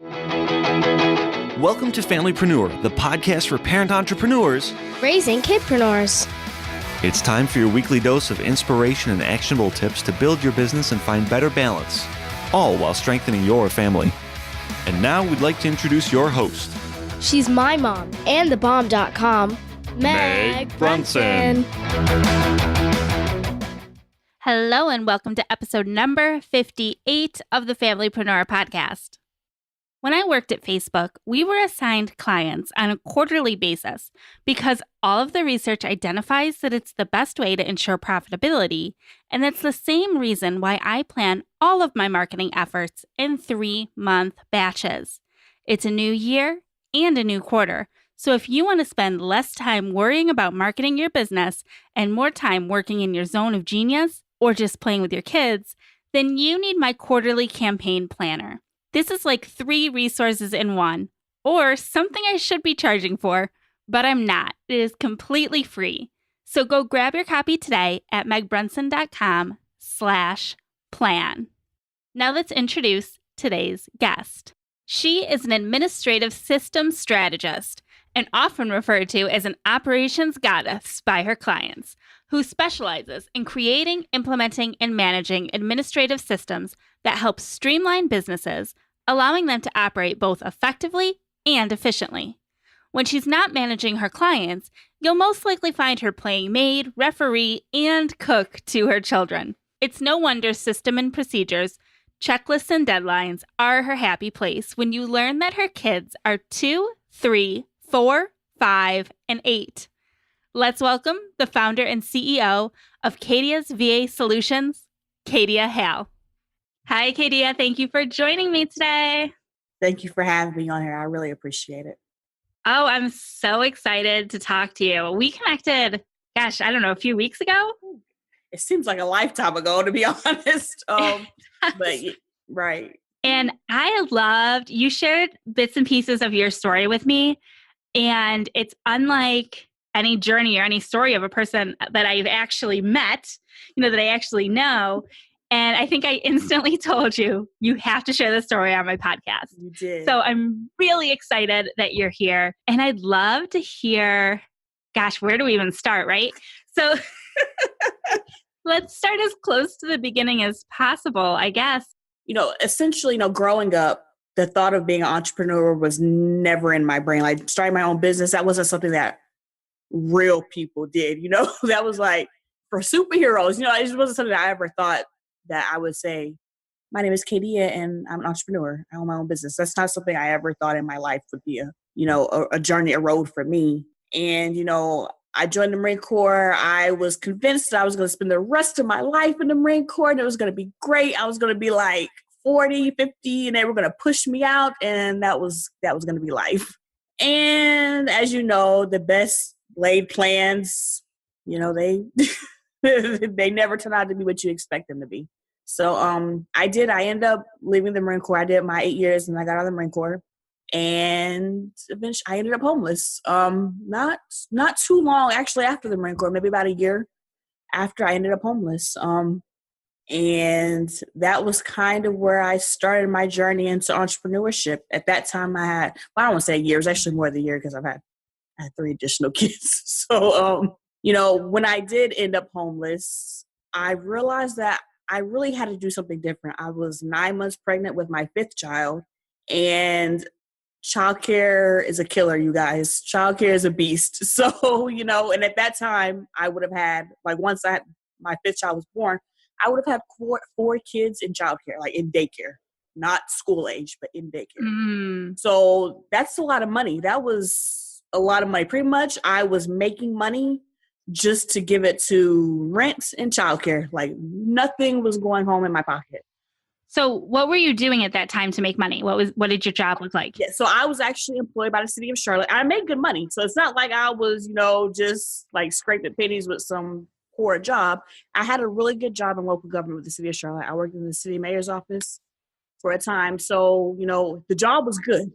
Welcome to FamilyPreneur, the podcast for parent entrepreneurs raising kidpreneurs. It's time for your weekly dose of inspiration and actionable tips to build your business and find better balance, all while strengthening your family. And now we'd like to introduce your host. She's my mom and thebomb.com, Meg Brunson. Hello and welcome to episode number 58 of the FamilyPreneur podcast. When I worked at Facebook, we were assigned clients on a quarterly basis because all of the research identifies that it's the best way to ensure profitability, and it's the same reason why I plan all of my marketing efforts in 3-month batches. It's a new year and a new quarter, so if you want to spend less time worrying about marketing your business and more time working in your zone of genius or just playing with your kids, then you need my quarterly campaign planner. This is like 3 resources in one, or something I should be charging for, but I'm not. It is completely free. So go grab your copy today at megbrunson.com/plan. Now let's introduce today's guest. She is an administrative systems strategist and often referred to as an operations goddess by her clients, who specializes in creating, implementing, and managing administrative systems that help streamline businesses, allowing them to operate both effectively and efficiently. When she's not managing her clients, you'll most likely find her playing maid, referee, and cook to her children. It's no wonder system and procedures, checklists, and deadlines are her happy place when you learn that her kids are 2, 3, 4, 5, and 8. Let's welcome the founder and CEO of Khadya's VA Solutions, Khadya Hale. Hi, Khadya. Thank you for joining me today. Thank you for having me on here. I really appreciate it. Oh, I'm so excited to talk to you. We connected, a few weeks ago? It seems like a lifetime ago, to be honest. But right. And I loved, you shared bits and pieces of your story with me, and it's unlike any journey or any story of a person that I've actually met, that I actually know. And I think I instantly told you, you have to share the story on my podcast. You did. So I'm really excited that you're here. And I'd love to hear, where do we even start, right? So let's start as close to the beginning as possible, I guess. Essentially, growing up, the thought of being an entrepreneur was never in my brain. Like starting my own business, that wasn't something that real people did, that was like for superheroes, it just wasn't something that I ever thought that I would say, my name is Khadya and I'm an entrepreneur. I own my own business. That's not something I ever thought in my life would be a journey, a road for me. And, I joined the Marine Corps. I was convinced that I was going to spend the rest of my life in the Marine Corps and it was going to be great. I was going to be like 40, 50 and they were going to push me out. And that was going to be life. And as you know, the best laid plans, they they never turn out to be what you expect them to be. So I ended up leaving the Marine Corps. I did my 8 years and I got out of the Marine Corps. And eventually I ended up homeless. Not too long actually after the Marine Corps, maybe about a year after I ended up homeless. And that was kind of where I started my journey into entrepreneurship. At that time I don't want to say a year, it was actually more than a year because I had 3 additional kids. So, when I did end up homeless, I realized that I really had to do something different. I was 9 months pregnant with my 5th child, and childcare is a killer, you guys. Childcare is a beast. So, and at that time, I would have had, once my 5th child was born, I would have had 4 kids in childcare, like in daycare, not school age, but in daycare. Mm. So that's a lot of money. That was a lot of money. Pretty much I was making money just to give it to rent and childcare. Like nothing was going home in my pocket. So what were you doing at that time to make money? What did your job look like? Yeah, so I was actually employed by the city of Charlotte. I made good money. So it's not like I was, just like scraping pennies with some poor job. I had a really good job in local government with the city of Charlotte. I worked in the city mayor's office for a time. So, the job was good.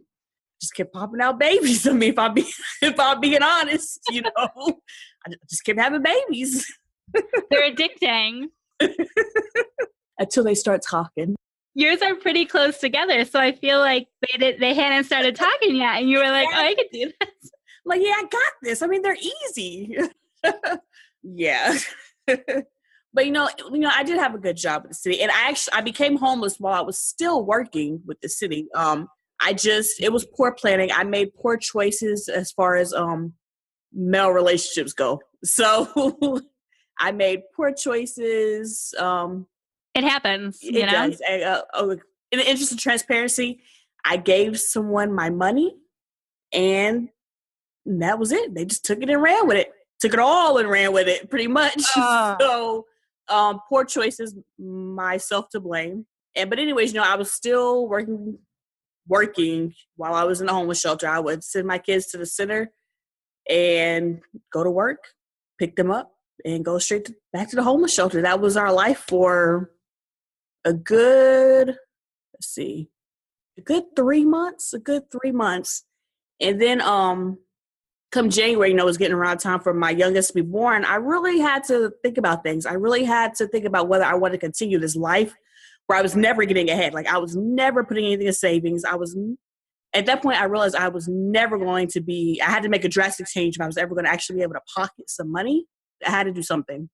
Just kept popping out babies. I mean, if I'm being honest, I just kept having babies. They're addicting. Until they start talking. Yours are pretty close together. So I feel like they hadn't started talking yet. And you were like, oh, I could do this. Like, yeah, I got this. I mean, they're easy. Yeah. But I did have a good job with the city, and I became homeless while I was still working with the city. It was poor planning. I made poor choices as far as male relationships go. So I made poor choices. It happens. It does. In the interest of transparency, I gave someone my money, and that was it. They just took it and ran with it. Took it all and ran with it, pretty much. So. Poor choices, myself to blame. But anyways, I was still working while I was in the homeless shelter. I would send my kids to the center and go to work, pick them up, and go straight back to the homeless shelter. That was our life for a good 3 months. And then come January, it was getting around time for my youngest to be born. I really had to think about things. I really had to think about whether I wanted to continue this life where I was never getting ahead. Like, I was never putting anything in savings. At that point, I realized I was never going to I had to make a drastic change if I was ever going to actually be able to pocket some money. I had to do something.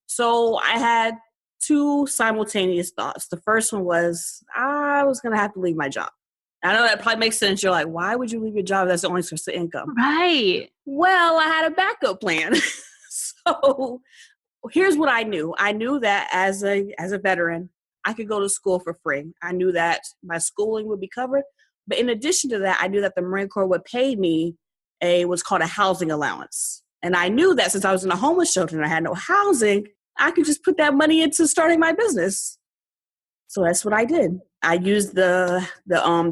So I had two simultaneous thoughts. The first one was I was going to have to leave my job. I know that probably makes sense. You're like, why would you leave your job? That's the only source of income. Right. Well, I had a backup plan. So here's what I knew. I knew that as a veteran, I could go to school for free. I knew that my schooling would be covered. But in addition to that, I knew that the Marine Corps would pay me what's called a housing allowance. And I knew that since I was in a homeless shelter and I had no housing, I could just put that money into starting my business. So that's what I did. I used the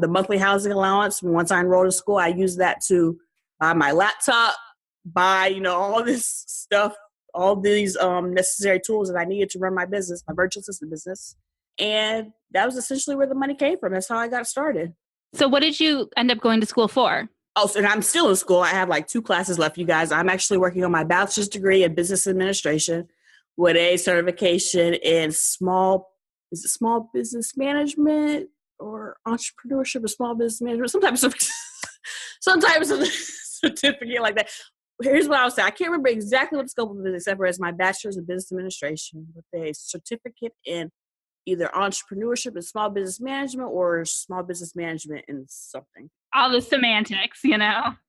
monthly housing allowance. Once I enrolled in school, I used that to buy my laptop, buy, all this stuff, all these necessary tools that I needed to run my business, my virtual assistant business. And that was essentially where the money came from. That's how I got started. So what did you end up going to school for? Oh, and I'm still in school. I have like 2 classes left, you guys. I'm actually working on my bachelor's degree in business administration with a certification in small business management or entrepreneurship or small business management, sometimes a certificate like that. Here's what I would say. I can't remember exactly what the scope of it is, except for as my bachelor's in business administration with a certificate in either entrepreneurship and small business management or small business management in something. All the semantics,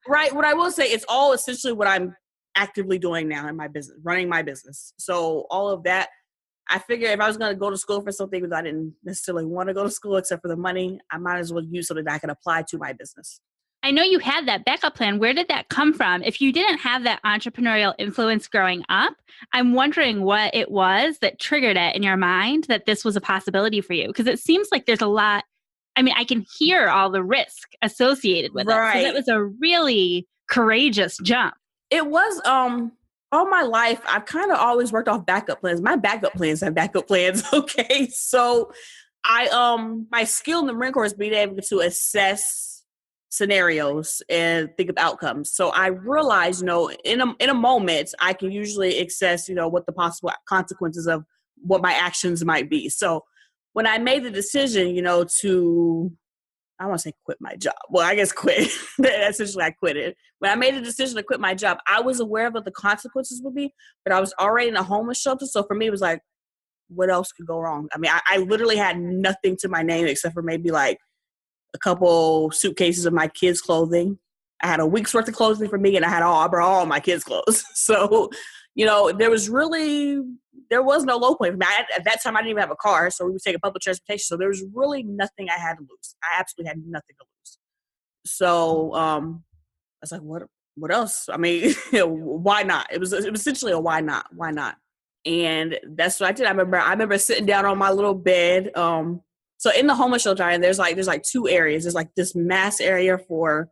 Right. What I will say, it's all essentially what I'm actively doing now in my business, running my business. So all of that, I figured if I was going to go to school for something that I didn't necessarily want to go to school except for the money, I might as well use something that I can apply to my business. I know you had that backup plan. Where did that come from? If you didn't have that entrepreneurial influence growing up, I'm wondering what it was that triggered it in your mind that this was a possibility for you. Because it seems like there's a lot. I mean, I can hear all the risk associated with it. So that was a really courageous jump. It was, all my life, I've kind of always worked off backup plans. My backup plans have backup plans. Okay. So my skill in the Marine Corps is being able to assess scenarios and think of outcomes. So I realized, in a moment, I can usually assess, what the possible consequences of what my actions might be. So when I made the decision, I want to say quit my job. Well, I guess quit. Essentially, I quit it. When I made the decision to quit my job, I was aware of what the consequences would be, but I was already in a homeless shelter. So for me, it was like, what else could go wrong? I mean, I literally had nothing to my name except for maybe like a couple suitcases of my kids' clothing. I had a week's worth of clothing for me, and I brought all my kids' clothes. So, there was no low point for me. At that time, I didn't even have a car, so we would take a public transportation. So there was really nothing I had to lose. I absolutely had nothing to lose. So I was like, what else? I mean, why not? It was essentially a why not? Why not? And that's what I did. I remember sitting down on my little bed. So in the homeless shelter, there's like 2 areas. There's like this mass area for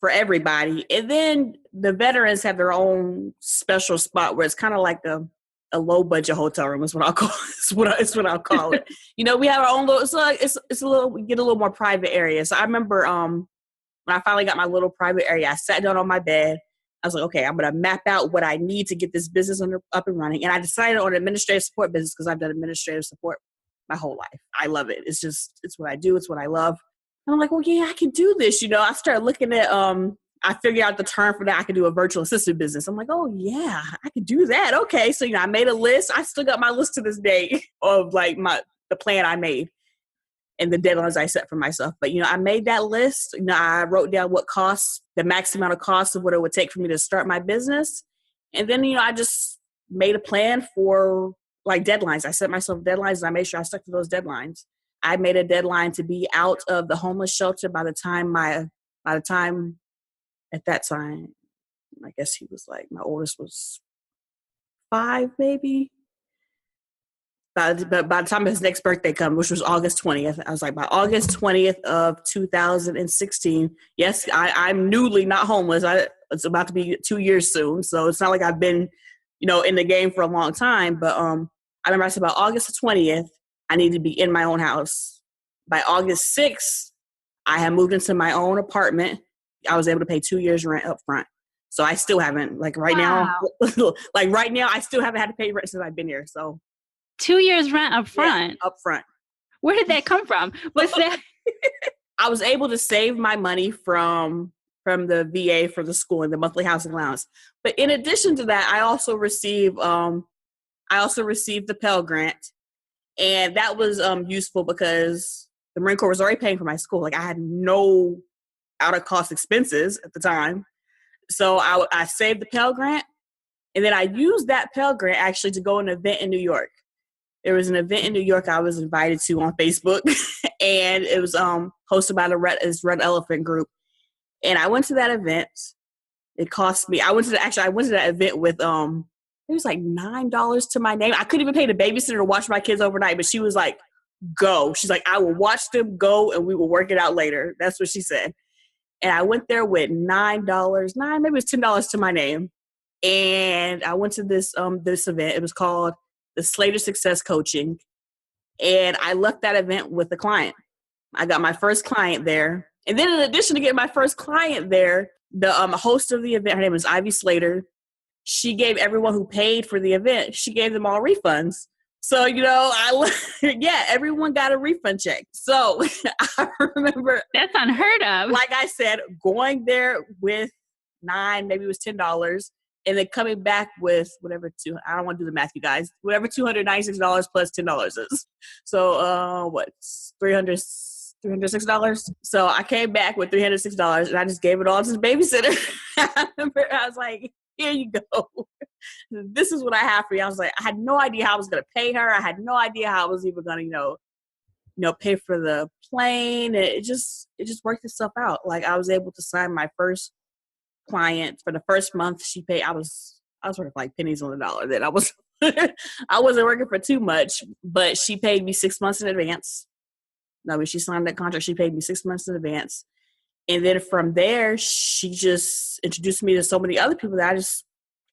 everybody, and then the veterans have their own special spot where it's kind of like a low budget hotel room is what I'll call it. It's what I'll call it. We have our own little, we get a little more private area. So I remember when I finally got my little private area, I sat down on my bed. I was like, okay, I'm going to map out what I need to get this business up and running. And I decided on administrative support business because I've done administrative support my whole life. I love it. It's what I do. It's what I love. And I'm like, well, yeah, I can do this. I started looking at, I figured out the term for that. I could do a virtual assistant business. I'm like, oh yeah, I could do that. Okay. So, I made a list. I still got my list to this day of like the plan I made and the deadlines I set for myself. But, I made that list. I wrote down the max amount of cost of what it would take for me to start my business. And then, I just made a plan for like deadlines. I set myself deadlines and I made sure I stuck to those deadlines. I made a deadline to be out of the homeless shelter by the time at that time, I guess he was like, my oldest was 5 maybe. But by the time his next birthday come, which was August 20th, I was like, by August 20th of 2016, yes, I'm newly not homeless. It's about to be 2 years soon. So it's not like I've been, in the game for a long time. But I remember I said by August 20th, I need to be in my own house. By August 6th, I had moved into my own apartment. I was able to pay 2 years rent up front. So I still haven't, right now, I still haven't had to pay rent since I've been here. So 2 years rent up front? Yeah, up front. Where did that come from? What's that? I was able to save my money from the VA for the school and the monthly housing allowance. But in addition to that, I also received the Pell Grant. And that was useful because the Marine Corps was already paying for my school. Like I had no out-of-cost expenses at the time. So I saved the Pell Grant. And then I used that Pell Grant actually to go to an event in New York. There was an event in New York I was invited to on Facebook. And it was hosted by the Red Elephant Group. And I went to that event. It cost me, I went to that event with, it was like $9 to my name. I couldn't even pay the babysitter to watch my kids overnight, but she was like, go. She's like, I will watch them go and we will work it out later. That's what she said. And I went there with maybe it was $10 to my name. And I went to this event. It was called the Slater Success Coaching. And I left that event with a client. I got my first client there. And then in addition to getting my first client there, the host of the event, her name was Ivy Slater. She gave everyone who paid for the event, she gave them all refunds. So, everyone got a refund check. So I remember. That's unheard of. Like I said, going there with maybe it was $10, and then coming back with whatever, I don't want to do the math, you guys, whatever $296 plus $10 is. So, $306? So I came back with $306 and I just gave it all to the babysitter. I remember I was like, here you go. This is what I have for you. I was like, I had no idea how I was going to pay her. I had no idea how I was even going to, pay for the plane. It just worked itself out. Like I was able to sign my first client for the first month. She paid. I was working like pennies on the dollar. Then I wasn't working for too much, but she paid me 6 months in advance. No, when she signed that contract, she paid me 6 months in advance. And then from there, she just introduced me to so many other people that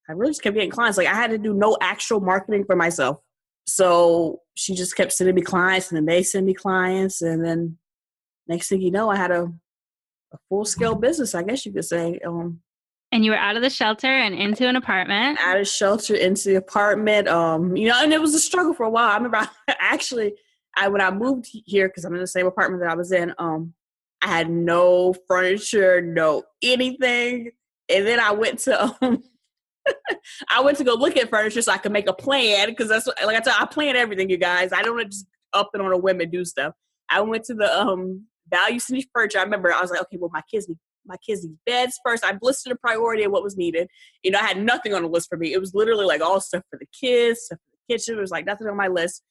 I really just kept getting clients. Like I had to do no actual marketing for myself. So she just kept sending me clients and then they send me clients. And then next thing you know, I had a full-scale business, I guess you could say. And you were out of the shelter and into an apartment? Out of shelter, into the apartment. And it was a struggle for a while. I remember when I moved here, because I'm in the same apartment that I was in, I had no furniture, no anything. And then I went to go look at furniture so I could make a plan, because that's what, like I said, I plan everything, you guys. I don't just up and on a whim and do stuff. I went to the Value City Furniture. I remember I was like, okay, well, my kids need beds first. I listed a priority of what was needed. I had nothing on the list for me. It was literally like all stuff for the kids, stuff for the kitchen. There was like nothing on my list.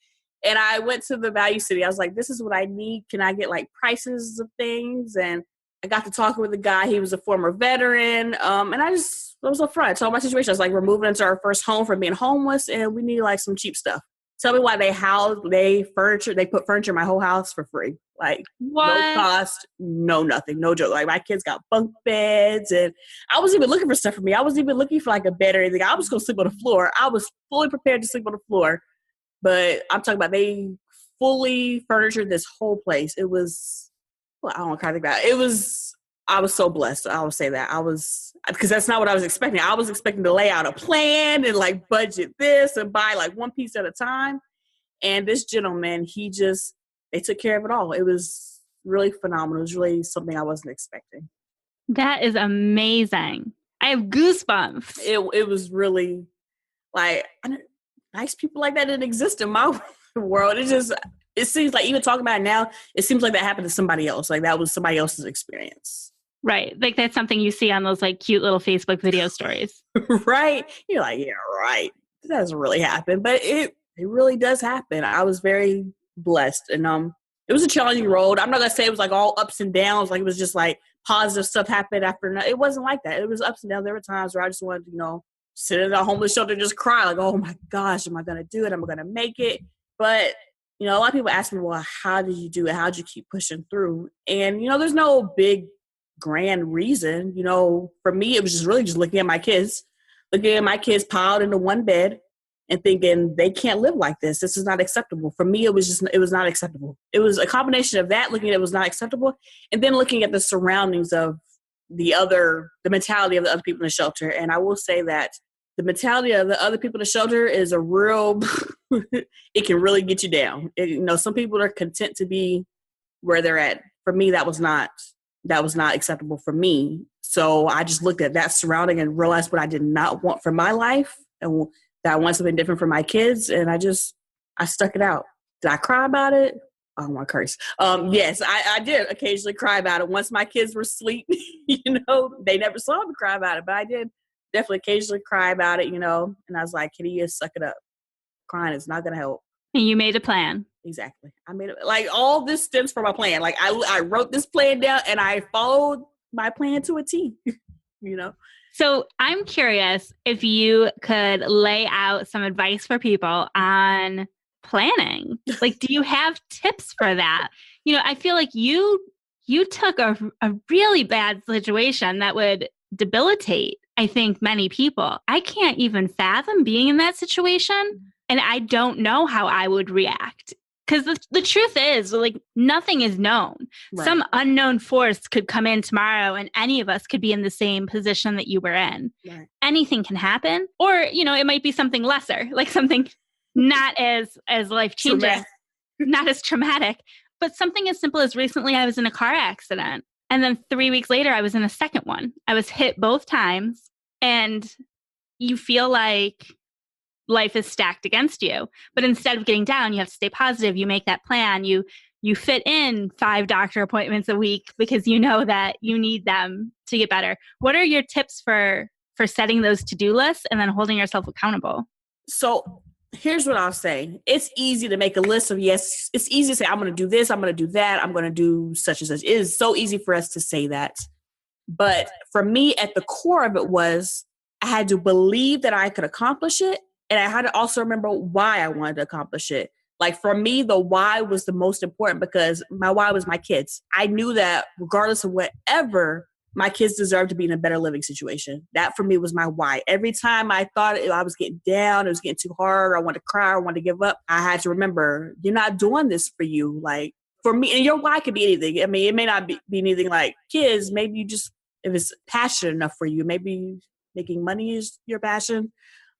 And I went to the Value City. I was like, this is what I need. Can I get like prices of things? And I got to talking with a guy. He was a former veteran. And I was upfront. I told my situation. I was like, we're moving into our first home from being homeless and we need like some cheap stuff. Tell me why they put furniture in my whole house for free. Like what? No cost, no nothing, no joke. Like my kids got bunk beds and I wasn't even looking for stuff for me. I wasn't even looking for like a bed or anything. I was going to sleep on the floor. I was fully prepared to sleep on the floor. But I'm talking about they fully furnitured this whole place. It was, I don't know how to think about it. I was so blessed. I would say that. Because that's not what I was expecting. I was expecting to lay out a plan and like budget this and buy like one piece at a time. And this gentleman, they took care of it all. It was really phenomenal. It was really something I wasn't expecting. That is amazing. I have goosebumps. It was really like, nice people like that didn't exist in my world. It seems like, even talking about it now, it seems like that happened to somebody else. Like that was somebody else's experience. Right. Like that's something you see on those like cute little Facebook video stories. Right. You're like, yeah, right. That doesn't really happen, but it really does happen. I was very blessed, and it was a challenging road. I'm not gonna say it was like all ups and downs. Like it was just like positive stuff happened after. It wasn't like that. It was ups and downs. There were times where I just wanted to, sit in a homeless shelter and just cry, like, oh my gosh, am I gonna do it? Am I gonna make it? But a lot of people ask me, well, how did you do it? How did you keep pushing through? And there's no big grand reason. For me, it was just really just looking at my kids piled into one bed and thinking they can't live like this. This is not acceptable. For me, it was not acceptable. It was a combination of that, looking at it was not acceptable, and then looking at the surroundings of the mentality of the other people in the shelter. And I will say that the mentality of the other people in the shelter is a real, it can really get you down. Some people are content to be where they're at. For me, that was not acceptable for me. So I just looked at that surrounding and realized what I did not want for my life, and that I want something different for my kids. And I stuck it out. Did I cry about it? I don't want to curse. Yes, I did occasionally cry about it. Once my kids were asleep, they never saw me cry about it, but I did definitely occasionally cry about it, and I was like, Khadya, suck it up. Crying is not going to help. And you made a plan. Exactly. I made it. Like, all this stems from a plan. Like, I wrote this plan down and I followed my plan to a T, So I'm curious if you could lay out some advice for people on planning. Like, do you have tips for that? I feel like you took a really bad situation that would debilitate, I think, many people. I can't even fathom being in that situation, and I don't know how I would react. Because the truth is, like, nothing is known. Right. Some unknown force could come in tomorrow and any of us could be in the same position that you were in. Right. Anything can happen. Or, it might be something lesser, like something not as life-changing, not as traumatic, but something as simple as recently I was in a car accident. And then 3 weeks later, I was in a second one. I was hit both times, and you feel like life is stacked against you. But instead of getting down, you have to stay positive. You make that plan. You fit in 5 doctor appointments a week because you know that you need them to get better. What are your tips for setting those to-do lists and then holding yourself accountable? So here's what I'll say. It's easy to make a list of, yes, it's easy to say, I'm going to do this, I'm going to do that, I'm going to do such and such. It is so easy for us to say that. But for me, at the core of it was, I had to believe that I could accomplish it. And I had to also remember why I wanted to accomplish it. Like, for me, the why was the most important, because my why was my kids. I knew that regardless of whatever, my kids deserve to be in a better living situation. That for me was my why. Every time I thought I was getting down, it was getting too hard, I wanted to cry, I wanted to give up, I had to remember, you're not doing this for you. Like, for me, and your why could be anything. I mean, it may not be anything like kids. Maybe you just, if it's passionate enough for you, maybe making money is your passion.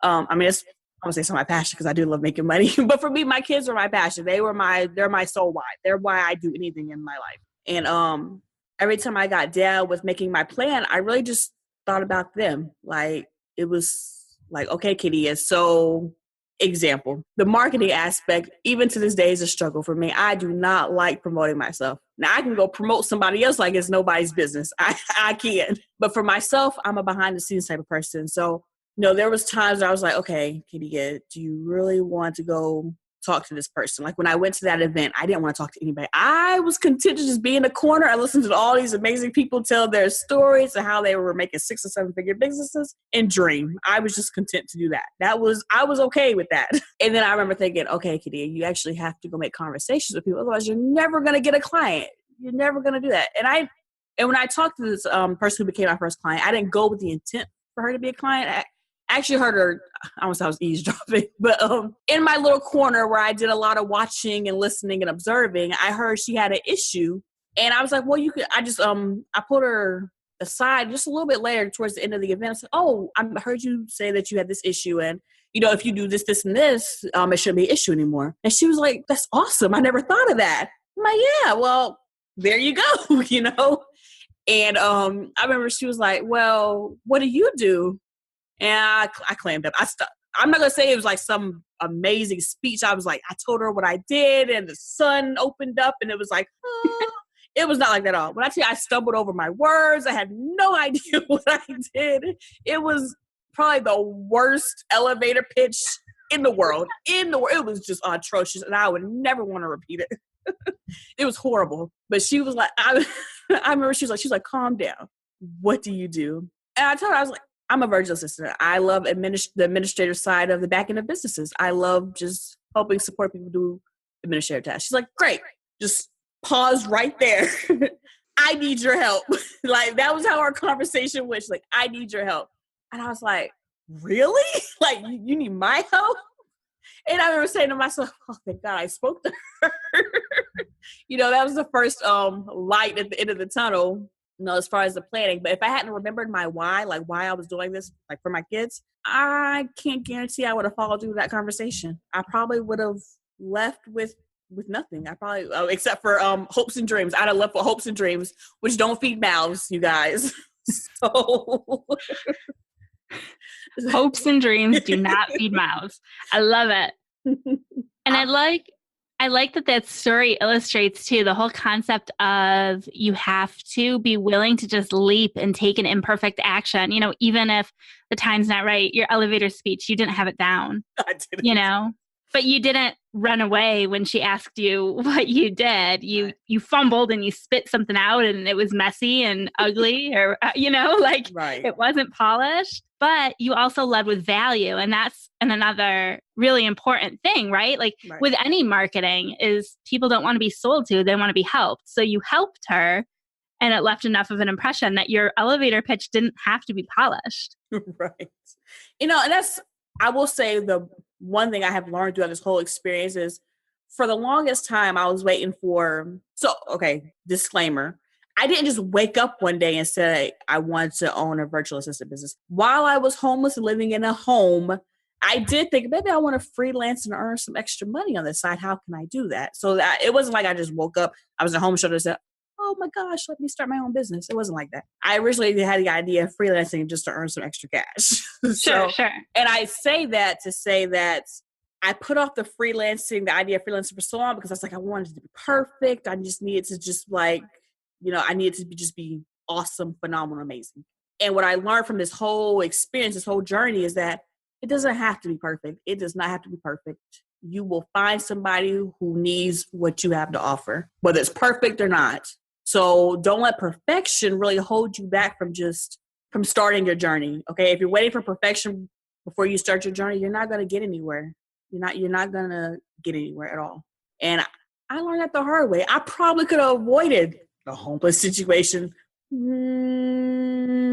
I mean, I'm going to say it's not my passion because I do love making money. But for me, my kids are my passion. They're my soul why. They're why I do anything in my life. And every time I got down with making my plan, I really just thought about them. Like, it was like, okay, Khadya, so example, the marketing aspect, even to this day, is a struggle for me. I do not like promoting myself. Now, I can go promote somebody else like it's nobody's business. I can. But for myself, I'm a behind the scenes type of person. So, there was times I was like, okay, Khadya, do you really want to go talk to this person? Like, when I went to that event, I didn't want to talk to anybody. I was content to just be in a corner. I listened to all these amazing people tell their stories and how they were making 6 or 7 figure businesses and dream. I was just content to do that. I was okay with that. And then I remember thinking, okay, Khadya, you actually have to go make conversations with people. Otherwise, you're never going to get a client. You're never going to do that. And when I talked to this person who became my first client, I didn't go with the intent for her to be a client. I actually heard her, I was eavesdropping, but in my little corner where I did a lot of watching and listening and observing, I heard she had an issue. And I was like, well, you could, I pulled her aside just a little bit later towards the end of the event. I said, oh, I heard you say that you had this issue. And, if you do this, this, and this, it shouldn't be an issue anymore. And she was like, that's awesome. I never thought of that. I'm like, yeah, well, there you go, And I remember she was like, well, what do you do? And I clammed up. I'm not going to say it was like some amazing speech. I was like, I told her what I did, and the sun opened up, and it was like, oh. It was not like that at all. When I tell you I stumbled over my words, I had no idea what I did. It was probably the worst elevator pitch in the world. It was just atrocious, and I would never want to repeat it. It was horrible. But she was like, I remember she was like, calm down. What do you do? And I told her, I was like, I'm a virtual assistant. I love the administrative side of the back end of businesses. I love just helping support people do administrative tasks. She's like, great. Just pause right there. I need your help. Like, that was how our conversation went. She's like, I need your help. And I was like, really? Like, you need my help? And I remember saying to myself, oh, thank God I spoke to her. That was the first light at the end of the tunnel, as far as the planning. But if I hadn't remembered my why, like why I was doing this, like for my kids, I can't guarantee I would have followed through that conversation. I probably would have left with nothing. I probably, except for hopes and dreams. I'd have left with hopes and dreams, which don't feed mouths, you guys. So hopes and dreams do not feed mouths. I love it. And I like that story illustrates too the whole concept of you have to be willing to just leap and take an imperfect action. Even if the time's not right, your elevator speech, you didn't have it down. I didn't. But you didn't run away when she asked you what you did. You fumbled and you spit something out, and it was messy and ugly, or right. It wasn't polished. But you also led with value, and that's another really important thing, right? Like right. With any marketing, is people don't want to be sold to; they want to be helped. So you helped her, and it left enough of an impression that your elevator pitch didn't have to be polished. Right. And that's, I will say, the one thing I have learned throughout this whole experience is, for the longest time, I was waiting for, disclaimer, I didn't just wake up one day and say I wanted to own a virtual assistant business. While I was homeless and living in a home, I did think, maybe I want to freelance and earn some extra money on the side. How can I do that? So that it wasn't like I just woke up, I was at home and said, oh my gosh, let me start my own business. It wasn't like that. I originally had the idea of freelancing just to earn some extra cash. Sure. And I say that to say that I put off the idea of freelancing for so long, because I was like, I wanted it to be perfect. I just needed to I needed to just be awesome, phenomenal, amazing. And what I learned from this whole experience, this whole journey, is that it doesn't have to be perfect. It does not have to be perfect. You will find somebody who needs what you have to offer, whether it's perfect or not. So don't let perfection really hold you back from starting your journey. Okay. If you're waiting for perfection before you start your journey, you're not going to get anywhere. You're not going to get anywhere at all. And I learned that the hard way. I probably could have avoided the homeless situation.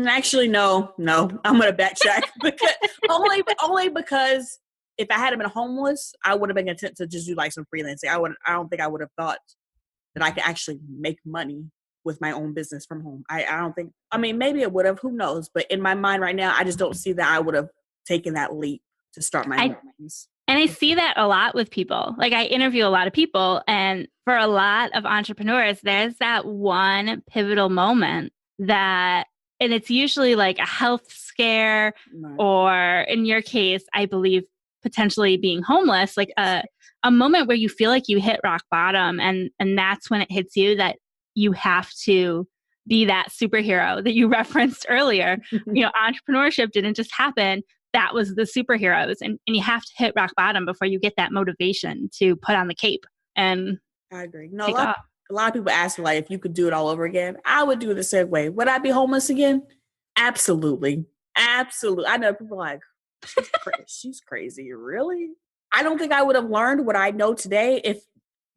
Actually, no, I'm going to backtrack because only because if I hadn't been homeless, I would have been content to just do like some freelancing. I don't think I would have thought that I could actually make money with my own business from home. I don't think, maybe it would have, who knows? But in my mind right now, I just don't see that I would have taken that leap to start my own business. And I see that a lot with people. Like, I interview a lot of people, and for a lot of entrepreneurs, there's that one pivotal moment and it's usually like a health scare, right, or in your case, I believe potentially being homeless, like a moment where you feel like you hit rock bottom, and that's when it hits you that you have to be that superhero that you referenced earlier. Entrepreneurship didn't just happen. That was the superheroes. And you have to hit rock bottom before you get that motivation to put on the cape. And I agree. No, a lot of people ask me, like, if you could do it all over again, I would do it the same way. Would I be homeless again? Absolutely. Absolutely. I know people are like, she's crazy. Really? I don't think I would have learned what I know today if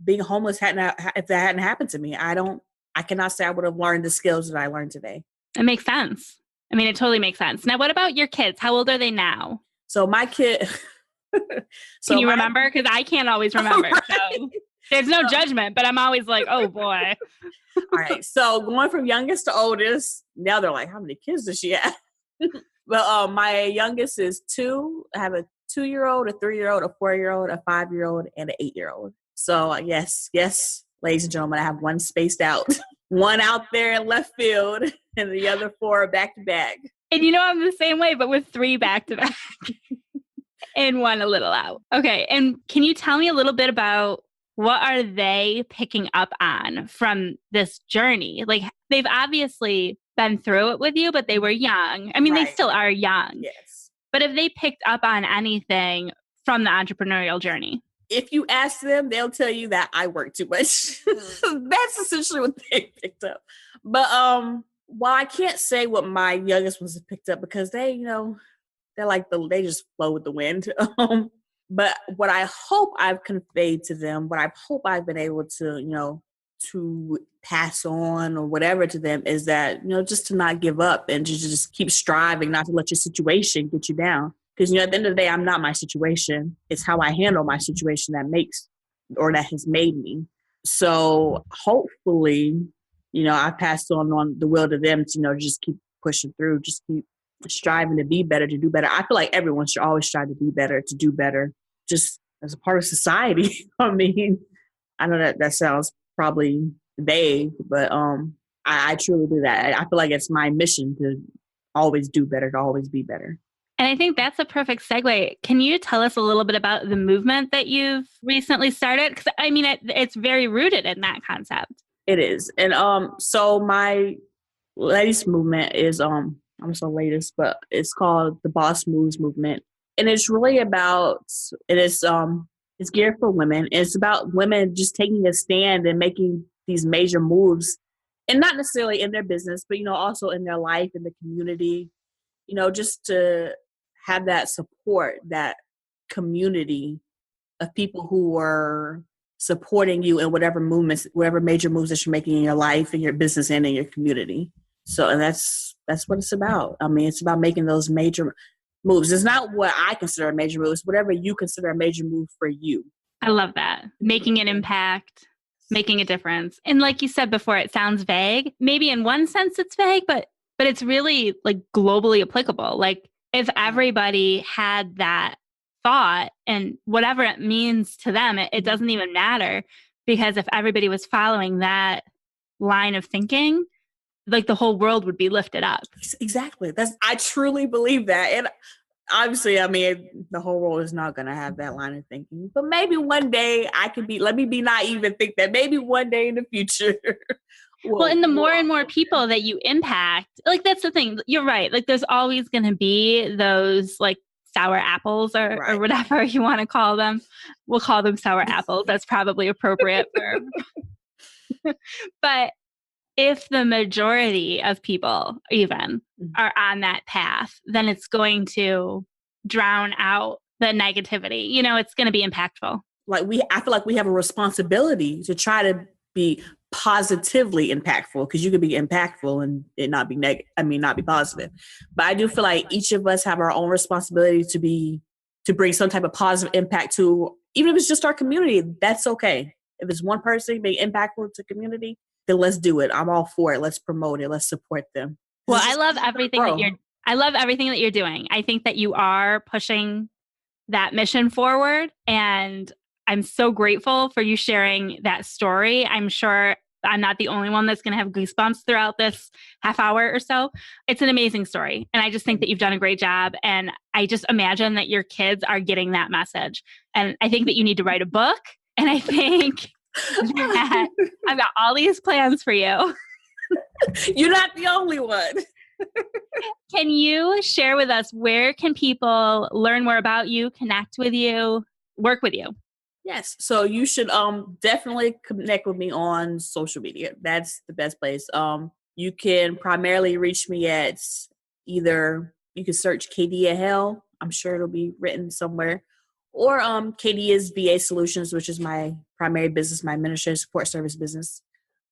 being homeless if that hadn't happened to me. I cannot say I would have learned the skills that I learned today. It makes sense. It totally makes sense. Now, what about your kids? How old are they now? So my kid. Can you remember? Because I can't always remember. Right. So there's no judgment, but I'm always like, oh boy. All right. So going from youngest to oldest, now they're like, how many kids does she have? Well, my youngest is 2. I have a 2-year-old, a 3-year-old, a 4-year-old, a 5-year-old, and an 8-year-old. So yes, ladies and gentlemen, I have one spaced out, one out there in left field, and the other 4 back to back. And I'm the same way, but with 3 back to back and 1 a little out. Okay. And can you tell me a little bit about what are they picking up on from this journey? Like, they've obviously been through it with you, but they were young. I mean, They still are young. Yes. But have they picked up on anything from the entrepreneurial journey? If you ask them, they'll tell you that I work too much. That's essentially what they picked up. But while I can't say what my youngest ones have picked up because they, they're like they just flow with the wind. But what I hope I've conveyed to them, what I hope I've been able to, to pass on or whatever to them is that, just to not give up and to just keep striving, not to let your situation get you down. Because, at the end of the day, I'm not my situation. It's how I handle my situation that has made me. So hopefully, I passed on the will to them to, just keep pushing through, just keep striving to be better, to do better. I feel like everyone should always strive to be better, to do better, just as a part of society. I mean, I know that sounds probably vague, but I truly do that. I feel like it's my mission to always do better, to always be better. And I think that's a perfect segue. Can you tell us a little bit about the movement that you've recently started? Because I mean, it's very rooted in that concept. It is. And so my latest movement is, I'm so latest, but it's called the Boss Moves Movement. And it's really about, it's geared for women. It's about women just taking a stand and making these major moves, and not necessarily in their business, but, also in their life, in the community, just to have that support, that community of people who are supporting you in whatever movements, whatever major moves that you're making in your life, in your business, and in your community. So, and that's what it's about. I mean, it's about making those major moves. It's not what I consider a major move. It's whatever you consider a major move for you. I love that. Making an impact, making a difference. And like you said before, it sounds vague. Maybe in one sense it's vague, but it's really like globally applicable. Like if everybody had that thought and whatever it means to them, it doesn't even matter, because if everybody was following that line of thinking, like the whole world would be lifted up. Exactly. I truly believe that. And obviously, I mean, the whole world is not going to have that line of thinking, but maybe one day let me be naive and think that maybe one day in the future. Well, and the more and more people that you impact, like that's the thing. You're right. Like there's always going to be those like sour apples or whatever you want to call them. We'll call them sour apples. That's probably appropriate for. But if the majority of people even are on that path, then it's going to drown out the negativity. It's going to be impactful. I feel like we have a responsibility to try to be positively impactful, because you could be impactful and it not be not be positive. But I do feel like each of us have our own responsibility to bring some type of positive impact to, even if it's just our community, that's okay. If it's one person being impactful to community, then let's do it. I'm all for it. Let's promote it. Let's support them. Well, I love everything that you're doing. I think that you are pushing that mission forward, and I'm so grateful for you sharing that story. I'm sure I'm not the only one that's going to have goosebumps throughout this half hour or so. It's an amazing story. And I just think that you've done a great job. And I just imagine that your kids are getting that message. And I think that you need to write a book. And I think that I've got all these plans for you. You're not the only one. Can you share with us, where can people learn more about you, connect with you, work with you? Yes. So you should definitely connect with me on social media. That's the best place. You can primarily reach me at either, you can search Khadya Hale. I'm sure it'll be written somewhere. Or Khadya's VA Solutions, which is my primary business, my administrative support service business.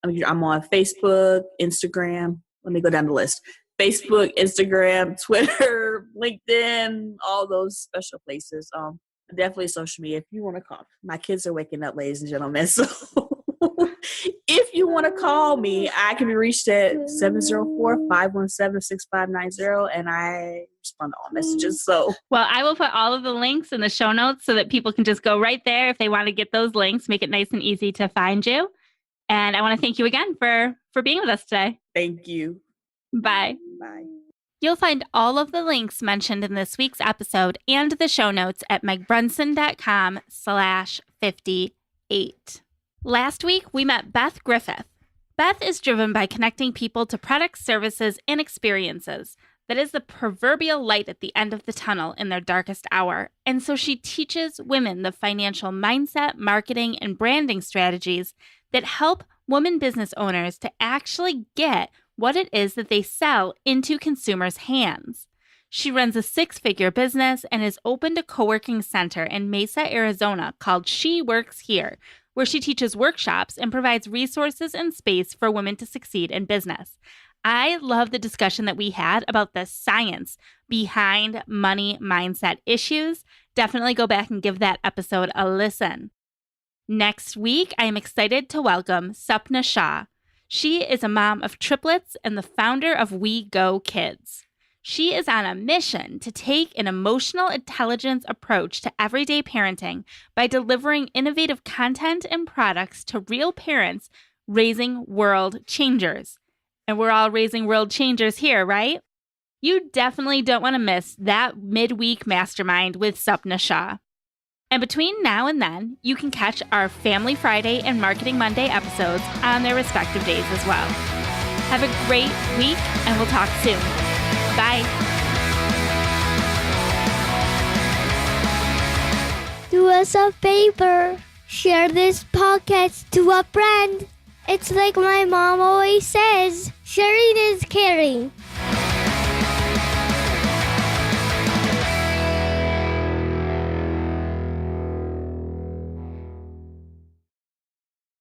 I'm on Facebook, Instagram. Let me go down the list. Facebook, Instagram, Twitter, LinkedIn, all those special places. Definitely social media if you want to call. My kids are waking up, ladies and gentlemen. So if you you want to call me, I can be reached at 704-517-6590, and I respond to all messages. So, well, I will put all of the links in the show notes so that people can just go right there if they want to get those links, make it nice and easy to find you. And I want to thank you again for being with us today. thank you. Bye. Bye. You'll find all of the links mentioned in this week's episode and the show notes at megbrunson.com/58. Last week, we met Beth Griffith. Beth is driven by connecting people to products, services, and experiences. That is the proverbial light at the end of the tunnel in their darkest hour. And so she teaches women the financial mindset, marketing, and branding strategies that help women business owners to actually get what it is that they sell into consumers' hands. She runs a 6-figure business and is opened a co-working center in Mesa, Arizona called She Works Here, where she teaches workshops and provides resources and space for women to succeed in business. I love the discussion that we had about the science behind money mindset issues. Definitely go back and give that episode a listen. Next week, I am excited to welcome Sapna Shah. She is a mom of triplets and the founder of We Go Kids. She is on a mission to take an emotional intelligence approach to everyday parenting by delivering innovative content and products to real parents raising world changers. And we're all raising world changers here, right? You definitely don't want to miss that midweek mastermind with Sapna Shah. And between now and then, you can catch our Family Friday and Marketing Monday episodes on their respective days as well. Have a great week, and we'll talk soon. Bye. Do us a favor. Share this podcast to a friend. It's like my mom always says, sharing is caring.